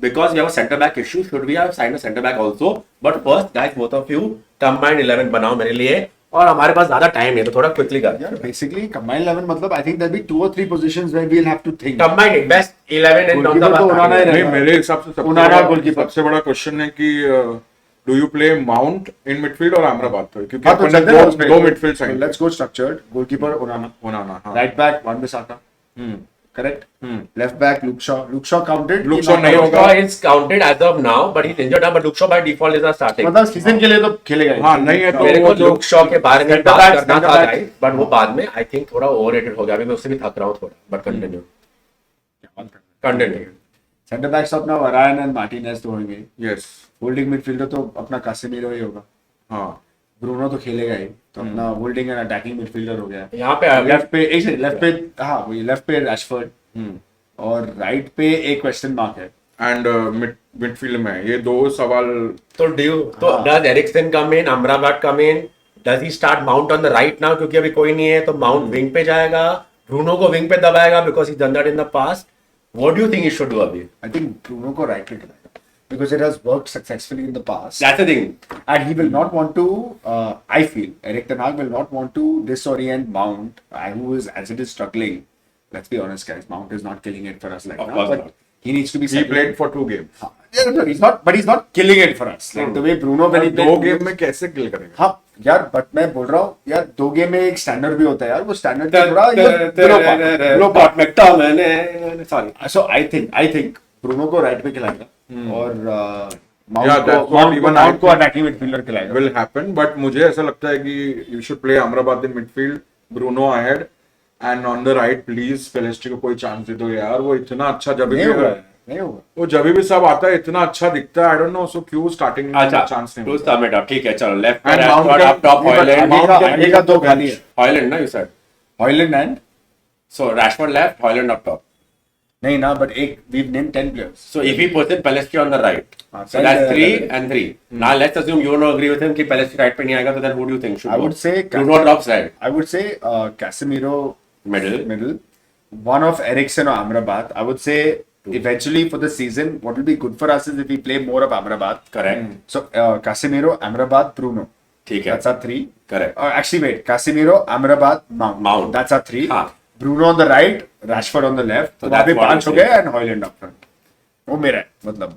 because we have a centre back issue, should we have signed a centre back also? But first, guys, both of you, combined 11 बनाओ मेरे लिए. और हमारे पास ज्यादा time नहीं है तो थोड़ा क्विकली कर.
यार basically combined 11 मतलब I think there'll be 2 or 3 positions where we'll have to think.
Combined best 11 in terms
Goalkeeper तो उन्होंने
of
नहीं, मेरे हिसाब से
उनाना goalkeeper.
सबसे बड़ा क्वेश्चन है कि do you play mount in midfield और अमराबाद पे, क्योंकि
हाँ, तो
अपन
चलते
ने
हैं उसमें.
दो midfield sign.
Let's go structured. Goalkeeper Onana.
Onana, हाँ.
Right back wan-bissaka. Correct. Left back Luke Shaw counted.
Luke Shaw नहीं होगा.
Luke Shaw is counted as of now, but he's injured now. But Luke Shaw by default is not starting.
मतलब season के लिए तो खेलेगा ही.
हाँ, नहीं है तो
मेरे को लुक शॉ के बारे में
Centre
बात
back,
करना
centre
था
back.
गाइस, बट वो बाद में आई थिंक थोड़ा ओवररेटेड हो गया. अभी मैं उससे भी थक रहा हूँ थोड़ा, बट कंटिन्यू.
सेंटर बैक्स अपना वरायन एंड मार्टिनेज तो होंगे.
यस.
होल्डिंग मिडफील्डर तो अपना कासेमीरो ही होगा.
हाँ.
ब्रूनो तो खेलेगा ही, तो अपना होल्डिंग एंड अटैकिंग मिडफील्डर हो गया.
यहाँ पे
लेफ्ट पे हाँ वही लेफ्ट पे रैशफोर्ड और राइट पे एक क्वेश्चन मार्क है.
एंड मिडफील्ड में ये दो सवाल.
तो does Eriksen come in, Amrabat come in, does he start Mount on the right now, क्योंकि अभी कोई नहीं है तो माउंट विंग पे जाएगा, ब्रूनो को विंग पे दबाएगा because he done that in the past. What do you think he should do अभी?
आई थिंक ब्रूनो को राइट पे खिलाएगा because it has worked successfully in the past.
That's the thing.
And he will not want to, I feel, Erik ten Hag will not want to disorient Mount, who is, as it is, struggling. Let's be honest, guys, Mount is not killing it for us like
Of
now.
course
But
not.
he needs to be
He
settling.
played for 2 games.
Yeah, no, he's not, but he's not killing it for us. Like the way Bruno when he played.
2 game में कैसे किल करेगा?
हाँ यार, but मैं बोल रहा हूँ यार, 2 गेम में एक स्टैंडर्ड भी होता है यार, वो स्टैंडर्ड का थोड़ा लो पार्ट में.
Sorry.
So I think Bruno को राइट पे खिलाएगा और
Yeah, that's what even I
mount को
think
अटैकिंग मिडफील्डर खिलाएगा.
will happen, but मुझे ऐसा लगता है कि you should play Amrabad in midfield, Bruno ahead, and on the right please Pelestri को कोई चांस दे दो यार. वो इतना अच्छा जब भी
नहीं होगा.
वो जब भी सब आता है इतना अच्छा दिखता है. I don't know, so क्यों स्टार्टिंग में
अच्छा,
चांस नहीं
टू
मिलता.
सम इट अप. ठीक है, चलो लेफ्ट
And
पे
Mount
रैशफोर्ड,
का-
अप टॉप हॉयलैंड.
आगे का 2 खाली है.
हॉयलैंड ना, you said.
Højlund and
so Rashford left, Højlund up top.
नहीं ना, but एक we've named 10 players.
So if he puts in Pelestri on the right, so
then
that's
the-
3 and 3. Now let's assume you don't agree with him कि Pelestri right पे नहीं आएगा, so then who do you think should
I
go?
would say
Bruno drops right.
I would say Casemiro
Middle.
One of Eriksen or Amrabat. I would say eventually for the season, what will be good for us is if we play more of Amrabat.
Correct.
So Casemiro, Amrabat, Bruno.
ठीक है.
That's our 3.
Correct.
Actually, wait. Casemiro, Amrabat, Mount. That's our 3.
हाँ.
Bruno on the right, Rashford on the left.
So
तो वहाँ पे
that's what
5 हो
I'm
गए and Hojlund up front. वो मेरा है मतलब.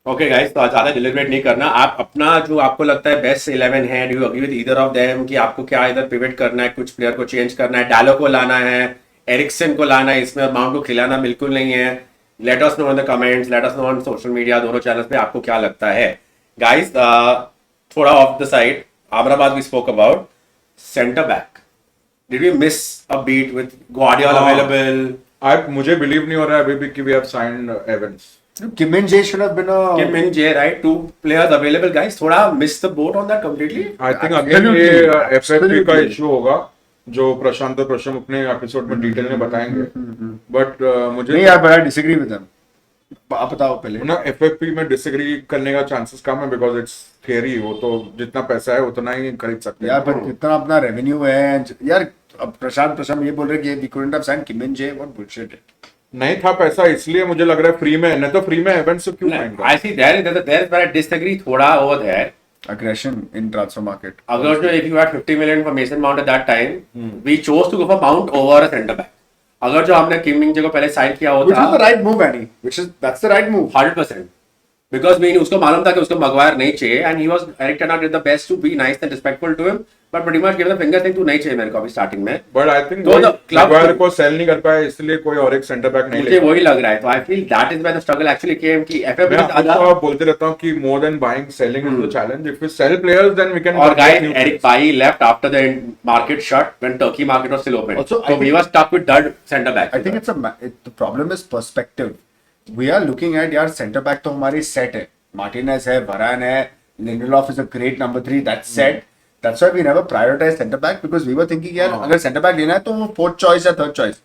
Okay guys, तो ज्यादा डिलीबरेट नहीं करना. आप अपना जो आपको लगता है बेस्ट 11 है, do you agree with either of them कि आपको क्या इधर पिवट करना है, कुछ प्लेयर को चेंज करना है, डालो को लाना है, एरिक्सन को लाना है इसमें, माउंट को खिलाना बिल्कुल नहीं है. Let us know in the comments, let us know on social media, दोनों चैनल्स पे आपको क्या लगता है. गाइस, थोड़ा of the side, Amrabat we spoke about. Center back, did we miss a beat with Guardiola available?
मुझे believe नहीं हो रहा है अभी भी कि we have signed Evans.
Kim Min-jae should have been a.
Kim Min-jae, right? 2 players available, guys. थोड़ा miss the boat on that completely.
I think again ये FFP का इशू होगा जो प्रशांत और प्रशम अपने एपिसोड में डिटेल में बताएंगे. बट मुझे
नहीं यार, but I disagree with them. आप बताओ पहले.
ना FFP में डिसएग्री करने का चांसेस कम है बिकॉज इट्स थियरी. वो तो जितना पैसा है उतना ही खरीद सकते हैं
यार पर इतना अपना रेवेन्यू है यार. अब प्रशांत प्रशम ये बोल रहे कि we couldn't have signed Kim Min-jae. What bullshit है.
नहीं था पैसा इसलिए मुझे लग रहा है फ्री में, नहीं तो फ्री में एवेंट्स क्यों आएंगे?
I see there is where I disagree थोड़ा over there.
Aggression in transfer market.
अगर जो if you had 50 million for Mason Mount at that time, we chose to go for Mount over a centre back. अगर जो हमने किम Ming जे को पहले sign किया
Which
होता
is the right move, Annie. That's the right move.
100%. Because we उसको मालूम था कि उसको मगवायर नहीं चाहिए and he was Eric Ten Hag did the best to be nice and respectful to him, but pretty much gave the finger saying तू नहीं चाहिए मेरे को अभी स्टार्टिंग में.
बट आई थिंक
तो the club
मैगवायर को सेल नहीं कर पाया इसलिए कोई और एक सेंटर बैक नहीं
मुझे
लेगा।
वही लग रहा है तो I feel that is where the struggle actually came कि FA
मैं
with other
आपको बोलते रहता हूँ कि more than buying, selling is the challenge. If we sell players, then we can.
और guys
new
Eric
players.
Bailly left after the market shut when Turkey market was still open.
Also, I
so we
think-
were stuck with dud centre back.
I think the problem is perspective. We are looking at यार center back तो हमारी set है. Martinez है, Varane है, Lindelof is a great number 3. That's set. That's why we never prioritized center back because we were thinking यार अगर center back लेना है तो वो fourth choice या third choice.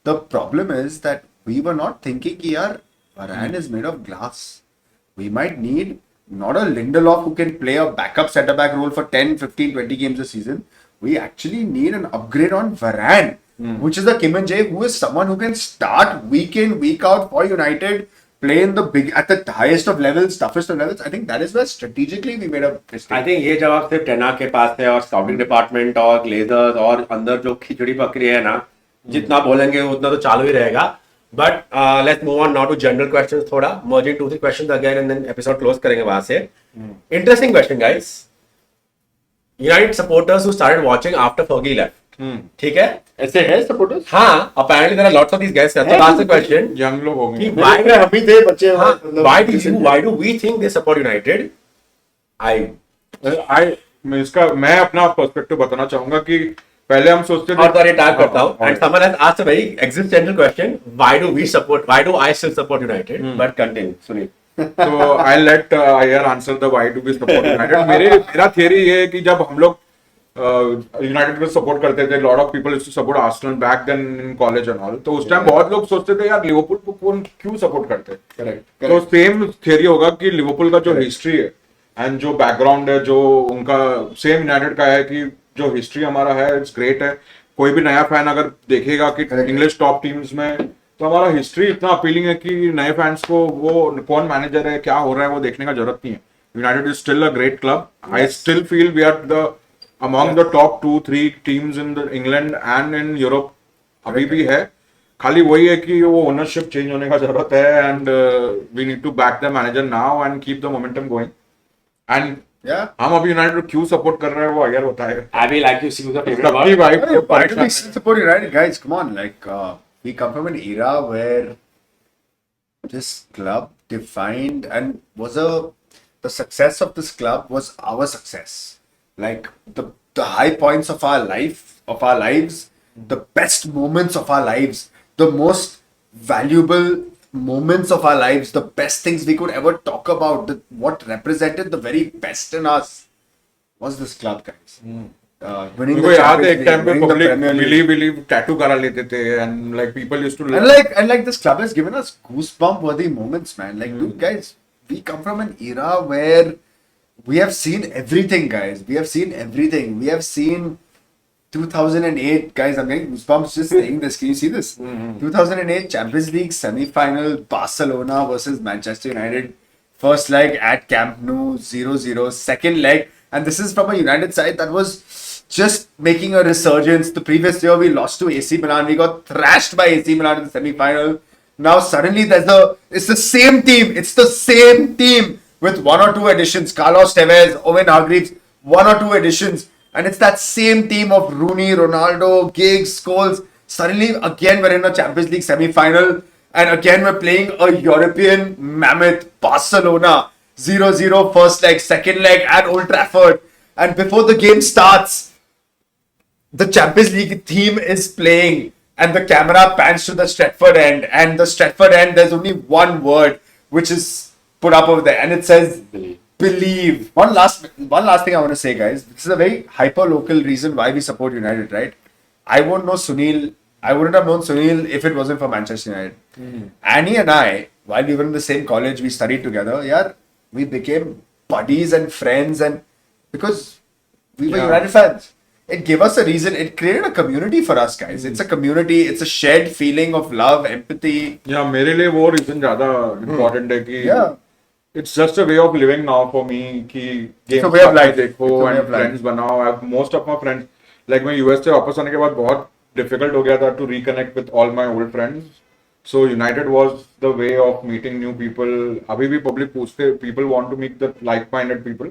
The problem is that we were not thinking कि यार Varane is made of glass. We might need not a Lindelof who can play a backup center back role for 10, 15, 20 games a season. We actually need an upgrade on Varane, which is the Kim and Jae, who is someone who can start week in, week out for United, play in the big at the highest of levels, toughest of levels. I think that is where strategically we made a mistake.
I think ये जवाब सिर्फ टेना के पास है और scouting department और Glazers और अंदर जो खिचड़ी पकड़ी है ना जितना बोलेंगे उतना तो चालू ही रहेगा but let's move on now to general questions थोड़ा merging 2-3 questions again and then episode close करेंगे वहां से interesting question guys United supporters who started watching after Fergie left ठीक है
ऐसे है सपोर्टर्स?
हाँ apparently there are lots of these guys so that's the question
young लोग होंगे।
कि why
हम ही थे बच्चे।
हाँ, why do we think they support United?
मैं अपना पर्सपेक्टिव बताना चाहूंगा कि पहले हम सोचते थे
और तो टैग करता हूँ and someone has asked a very existential question why do I still support United but continue Sunil
तो आई लेट आयर answer the why do we support United. मेरा थियरी ये है कि जब हम लोग यूनाइटेड को सपोर्ट करते थे, lot of people to support Arsenal back then in college and all, तो उस टाइम बहुत लोग सोचते थे यार लिवरपूल को कौन क्यों सपोर्ट करते हैं।
Correct.
तो सेम थियरी होगा कि लिवरपूल का जो हिस्ट्री है एंड जो बैकग्राउंड है जो उनका सेम यूनाइटेड का है कि जो हिस्ट्री हमारा है इट्स ग्रेट है। कोई भी नया फैन अगर देखेगा कि इंग्लिश टॉप टीम्स में तो हमारा हिस्ट्री इतना अपीलिंग है कि नए फैंस को वो कौन मैनेजर है क्या हो रहा है वो देखने का जरूरत नहीं है। United is still a great club. I still feel we are the among the top 2-3 teams in the England and in Europe अभी भी है। खाली वही है कि वो ओनरशिप चेंज होने का जरूरत है and we need to back the manager now and keep the momentum going and
Yeah.
हम अभी यूनाइटेड को क्यों सपोर्ट कर रहे हैं वो अगर बताएगा।
Abby like you see who's a favorite
सबकी
word
wife
Hey, why do we still support United, guys? Come on, like we come from an era where this club defined and the success of this club was our success. Like the high points of our lives, the best moments of our lives, the most valuable moments of our lives, the best things we could ever talk about, what represented the very best in us was this club, guys. Winning
मेरे को
the
याद है
Champions
एक time
League,
पे
winning the
public
Premier League.
Believe tattoo करा लेते थे and like people used to
And like this club has given us goosebump worthy moments, man. Like, dude, guys, we come from an era where we have seen everything, guys. We have seen everything. We have seen 2008, guys. I'm getting goosebumps just saying this. Can you see this? 2008 Champions League semi-final, Barcelona versus Manchester United. First leg at Camp Nou, 0-0. Second leg, and this is from a United side that was just making a resurgence. The previous year we lost to AC Milan. We got thrashed by AC Milan in the semi-final. Now suddenly it's the same team. It's the same team with one or two additions. Carlos Tevez, Owen Hargreaves, one or two additions. And it's that same team of Rooney, Ronaldo, Giggs, Scholes. Suddenly again we're in a Champions League semi-final. And again we're playing a European mammoth, Barcelona. 0-0 first leg, second leg at Old Trafford. And before the game starts, the Champions League theme is playing and the camera pans to the Stretford end, and the Stretford end there's only one word which is put up over there and it says believe. One last thing I want to say, guys. This is a very hyper local reason why we support United, right? I wouldn't have known Sunil if it wasn't for Manchester United. Annie and I, while we were in the same college, we studied together. Yeah, we became buddies and friends, and because we were United fans. it gave us a reason. It created a community for us guys. It's a community. It's a shared feeling of love, empathy.
या मेरे लिए वो reason ज्यादा important है कि
Yeah.
It's just a way of living now for me कि
It's a
games
way of life.
देखो
It's a way
and
of life.
Friends बनाओ. Most of my friends like मैं यूएस से वापस आने के बाद बहुत डिफिकल्ट हो गया था to reconnect with all my old friends. So United was the way of meeting new people. अभी भी पब्लिक पूछते people want to meet the like minded people.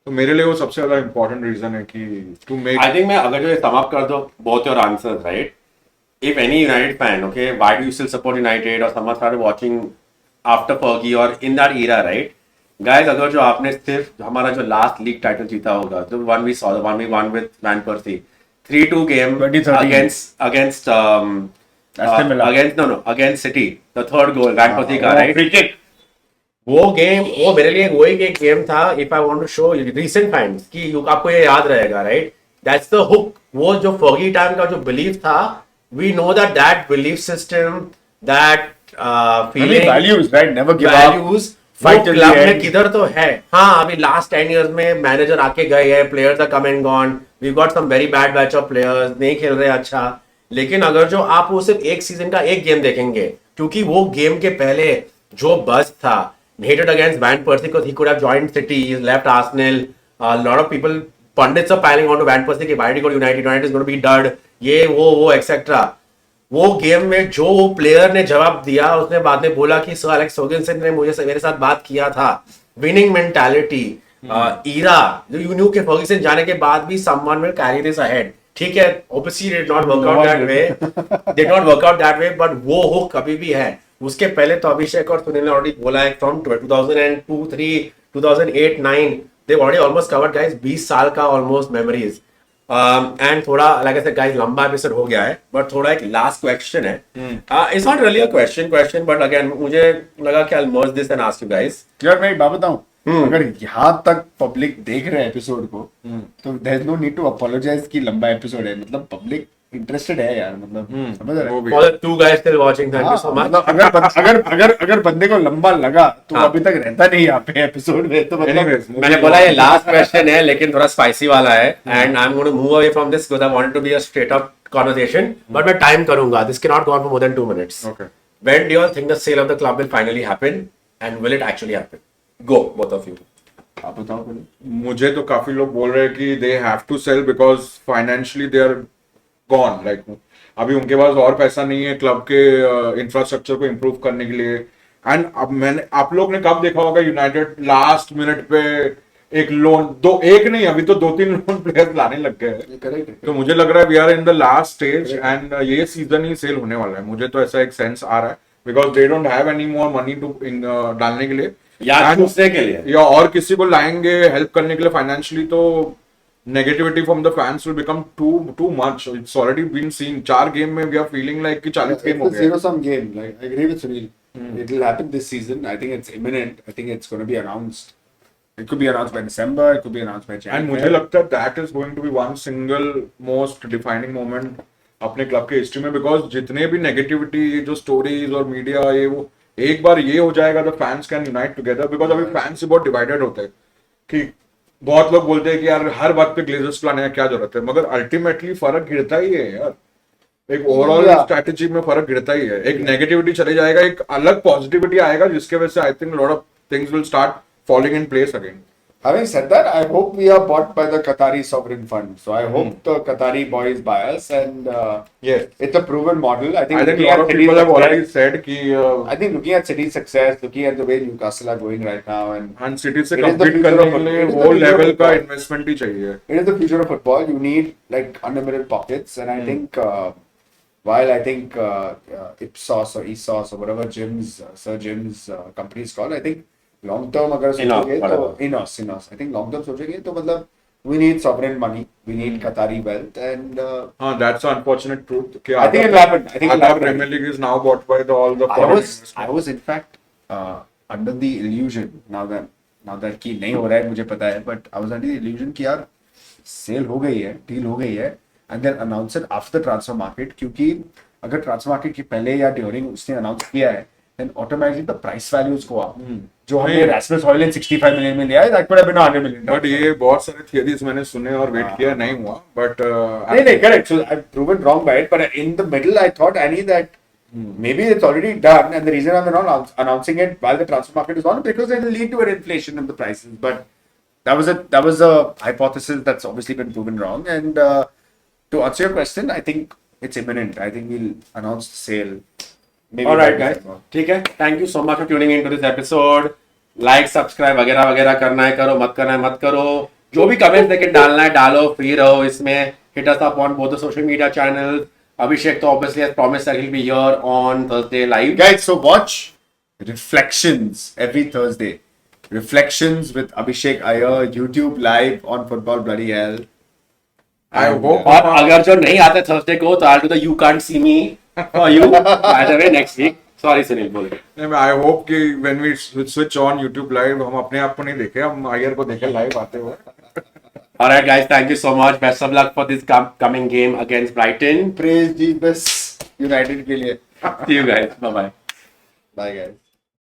तो मेरे लिए वो सबसे ज्यादा इम्पोर्टेंट रीजन है कि टू मेक
I think मैं अगर जो sum up कर दो both your answers, right? If any United fan, okay, why do you still support United or someone started watching after Fergie or in that era, right? Guys, अगर जो आपने सिर्फ हमारा जो लास्ट लीग टाइटल जीता होगा, the one we saw, the one we won with Van Persie, 3-2 game
2013.
against
Aston Villa.
against City, the third goal Van Persie का, right? Free kick. वो गेम वो मेरे लिए वही एक गेम था. If I want to show recent finds कि आपको ये याद रहेगा, राइट? That's the hook. वो जो फर्गी टाइम का जो बिलीफ था, we know that belief system, that feeling,
values, right? Never give up.
Values
Fight till the
club में
end.
किधर तो है. हाँ, अभी लास्ट 10 years में मैनेजर आके गए हैं, players are come and gone, we got some very bad batch of players, नहीं खेल रहे अच्छा. लेकिन अगर जो आप वो सिर्फ एक सीजन का एक गेम देखेंगे, क्योंकि वो गेम के पहले जो बस था, hated against Van Persie because he could have joined City, he's left Arsenal. A lot of people, pundits are piling on to Van Persie कि why did he go to United? United is going to be dud. ये वो etc. वो game में जो वो player ने जवाब दिया, उसने बाद में बोला कि सर एलेक्स फर्ग्यूसन ने मेरे साथ बात किया था. Winning mentality, era, you knew के फर्ग्यूसन जाने के बाद भी someone will carry this ahead. ठीक है, obviously did not work out that way. Did not work out that way, but वो हो कभी भी है. उसके पहले तो अभिषेक और सुनील ने ऑलरेडी बोला है from 2002, 3, 2008, 9 they already almost covered guys 20 साल का ऑलमोस्ट मेमोरीज. एंड थोड़ा लाइक आई सेड गाइस लंबा एपिसोड हो गया है, बट थोड़ा एक लास्ट क्वेश्चन है. It's not really a question but again मुझे लगा कि I will merge this and ask you guys.
यार मैं एक बात बताऊं, अगर यहाँ तक पब्लिक देख रहे हैं एपिसोड को, तो there is no need to apologize कि लंबा एपिसोड है. मतलब पब्लिक इंटरेस्टेड है यार. मतलब समझ रहे
वो
हो?
भी.
For the two guys still watching, thank you so much.
मतलब अगर बंदे को लंबा लगा तो
हाँ.
अभी तक रहता नहीं यहाँ पे एपिसोड में. तो मतलब
Anyways,
मैंने बोला ये लास्ट क्वेश्चन है लेकिन थोड़ा स्पाइसी वाला है, and I am going to move away from this because I wanted to be a straight up conversation, but मैं टाइम करूंगा. This can not go on for more than 2 minutes.
Okay.
When do you all think the sale of the club will finally happen, and will it actually happen? Go, both of you.
आप बताओ पहले.
मुझे तो काफी लोग बोल रहे हैं कि they have to sell because financially they are gone. Like अभी उनके पास और पैसा नहीं है क्लब के इंफ्रास्ट्रक्चर को इम्प्रूव करने के लिए. एंड अब मैंने आप लोग ने कब देखा होगा यूनाइटेड लास्ट मिनट पे एक लोन, एक नहीं, अभी तो 2-3 लोन प्लेयर्स लाने लग गए हैं.
करेक्ट.
तो मुझे लग रहा है we are in the last stage and ये सीजन ही सेल होने वाला है. मुझे तो ऐसा एक सेंस आ रहा है because they don't have any more money to डालने के लिए
या
And-
दूसरे के लिए.
या और किसी को लाएंगे हेल्प करने के लिए फाइनेंशियली. तो negativity from the fans will become too much. It's already been seen. 4 game में वी आर फीलिंग लाइक कि 40 गेम हो
It's a
गए.
zero-sum game. Like I agree with Sunil. It will happen this season. I think it's imminent. I think it's going to be announced. It could be announced by December. It could be announced by January.
And मुझे लगता है that is going to be one single most defining moment अपने club के history में. Because जितने भी negativity जो stories और मीडिया ये वो, एक बार ये हो जाएगा the fans can unite together. Because अभी फैंस से बहुत डिवाइडेड होते हैं कि बहुत लोग बोलते हैं कि यार हर बात पे ग्लेजर्स को लाने का क्या जरूरत है, मगर अल्टीमेटली फर्क गिरता ही है यार. एक ओवरऑल
Yeah.
स्ट्रैटेजी में फर्क गिरता ही है. एक नेगेटिविटी चले जाएगा, एक अलग पॉजिटिविटी आएगा जिसके वजह से I think lot of things will start falling in place again.
Having said that, I hope we are bought by the Qatari sovereign fund. So I hope the Qatari boys buy us, and
Yes.
it's a proven model. I think.
I think a
looking
lot
at
of
City's
people have
success-
already said कि
I think looking at City's success, looking at the way Newcastle are going right now, and
city से
It is the
compete
future
करने
of
के लिए
it is the
वो
future of
level का
football.
Investment ही चाहिए.
it is the future of football. You need like unlimited pockets, and I think while I think Ipsos or ESOS or whatever Sir Jim's company is called, I think long term अगर सोचेंगे तो Inos I think long term सोचेंगे तो मतलब we need sovereign money, we need Qatari wealth, and
हाँ, that's an unfortunate truth कि
I think it'll happen. I think it'll
Qatar
happen.
Premier League is now bought by all the
I
foreign
was
investors.
in fact under the illusion now that कि नहीं हो रहा है मुझे पता है, but I was under the illusion कि यार सेल हो गई है, डील हो गई है, and then announce it after the transfer market, क्योंकि अगर ट्रांसफर मार्केट के पहले या ड्यूरिंग उसने अनाउंस किया है then automatically the price values go up. जो हमने Rasmus Højlund 65 million में लिया है, that could have been 100 million.
But ये बहुत सारे थियरीज मैंने सुने और वेट किया, नहीं हुआ. बट
नहीं, correct. So I've proven wrong by it, but in the middle I thought, Annie, that maybe it's already done, and the reason I'm not announcing it while the transfer market is on is because it will lead to an inflation in the prices. But that was a hypothesis that's obviously been proven wrong. And to answer your question, I think it's imminent. I think we'll announce the sale. Maybe
Alright
by
guys,
December.
ठीक है. Thank you so much for tuning into this episode. Like, subscribe वगैरह वगैरह करना है करो, मत करना है मत करो. जो भी कमेंट देके डालना है डालो, फ्री रहो इसमें. Hit us up on both the social media channels. Abhishek तो obviously has promised that he'll be here on Thursday live.
Guys, so watch Reflections every Thursday. Reflections with Abhishek Iyer, YouTube live on Football Bloody Hell.
I hope
और अगर जो नहीं आते Thursday को तो I'll do the You Can't See Me for you by the way next week. Sorry Sunil बोल गए.
I hope कि when we switch on YouTube live हम अपने आप को नहीं देखे, हम आयर को देखे लाइव आते हुए.
Alright guys, thank you so much. Best of luck for this coming game against Brighton.
Praise Jesus United के लिए.
See you guys. Bye bye.
Bye guys.